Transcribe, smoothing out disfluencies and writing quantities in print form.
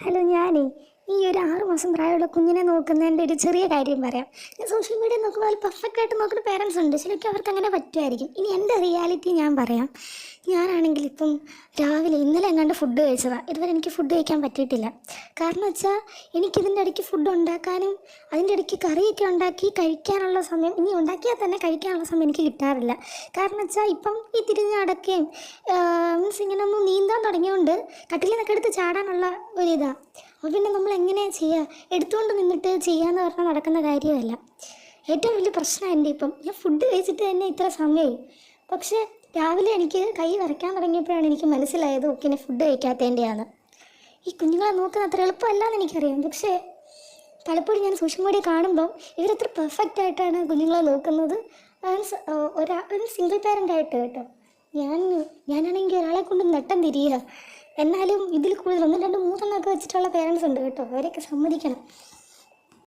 Hello, ഞാനേ ഈ ഒരു 6 മാസം പ്രായമുള്ള കുഞ്ഞിനെ നോക്കുന്നതിൻ്റെ ഒരു ചെറിയ കാര്യം പറയാം. ഞാൻ സോഷ്യൽ മീഡിയ നോക്കുമ്പോൾ അതിൽ പെർഫെക്റ്റ് ആയിട്ട് നോക്കുന്ന പേരൻസ് ഉണ്ട്. ചിലർക്ക് അവർക്ക് അങ്ങനെ പറ്റുമായിരിക്കും. ഇനി എൻ്റെ റിയാലിറ്റി ഞാൻ പറയാം. ഞാനാണെങ്കിൽ ഇപ്പം രാവിലെ ഇന്നലെ എങ്ങാണ്ട് ഫുഡ് കഴിച്ചതാണ്. ഇതുവരെ എനിക്ക് ഫുഡ് കഴിക്കാൻ പറ്റിയിട്ടില്ല. കാരണം വെച്ചാൽ എനിക്കിതിൻ്റെ ഇടയ്ക്ക് ഫുഡ് ഉണ്ടാക്കാനും അതിൻ്റെ ഇടയ്ക്ക് കറിയൊക്കെ ഉണ്ടാക്കി കഴിക്കാനുള്ള സമയം, ഇനി ഉണ്ടാക്കിയാൽ തന്നെ കഴിക്കാനുള്ള സമയം എനിക്ക് കിട്ടാറില്ല. കാരണം വെച്ചാൽ ഇപ്പം ഈ തിരിഞ്ഞ് നടക്കുകയും മീൻസ് ഇങ്ങനെ ഒന്ന് നീന്താൻ തുടങ്ങിയോണ്ട് കട്ടിലിൽ നിന്നൊക്കെ എടുത്ത് ചാടാനുള്ള ഒരിതാണ്. അപ്പോൾ പിന്നെ നമ്മൾ എങ്ങനെയാണ് ചെയ്യുക? എടുത്തുകൊണ്ട് നിന്നിട്ട് ചെയ്യാന്ന് പറഞ്ഞാൽ നടക്കുന്ന കാര്യമല്ല. ഏറ്റവും വലിയ പ്രശ്നം എൻ്റെ ഇപ്പം ഞാൻ ഫുഡ് കഴിച്ചിട്ട് തന്നെ ഇത്ര സമയമായി. പക്ഷേ രാവിലെ എനിക്ക് കൈ വരയ്ക്കാൻ തുടങ്ങിയപ്പോഴാണ് എനിക്ക് മനസ്സിലായത് ഓക്കെ ഇനി ഫുഡ് കഴിക്കാത്തതിൻ്റെയാണ്. ഈ കുഞ്ഞുങ്ങളെ നോക്കുന്നത് അത്ര എളുപ്പമല്ലാന്ന് എനിക്കറിയാം. പക്ഷേ പലപ്പോഴും ഞാൻ സോഷ്യൽ മീഡിയ കാണുമ്പം ഇവരത്ര പെർഫെക്റ്റ് ആയിട്ടാണ് കുഞ്ഞുങ്ങളെ നോക്കുന്നത്. ഒരു സിംഗിൾ പാരൻ്റ് ആയിട്ട് കേട്ടോ. ഞാനാണെങ്കിൽ ഒരാളെ കൊണ്ട് നെട്ടം തിരിയുക. എന്നാലും ഇതിൽ കൂടുതൽ 1, 2, 3 വെച്ചിട്ടുള്ള പേരൻസ് ഉണ്ട് കേട്ടോ. അവരെയൊക്കെ സമ്മതിക്കണം.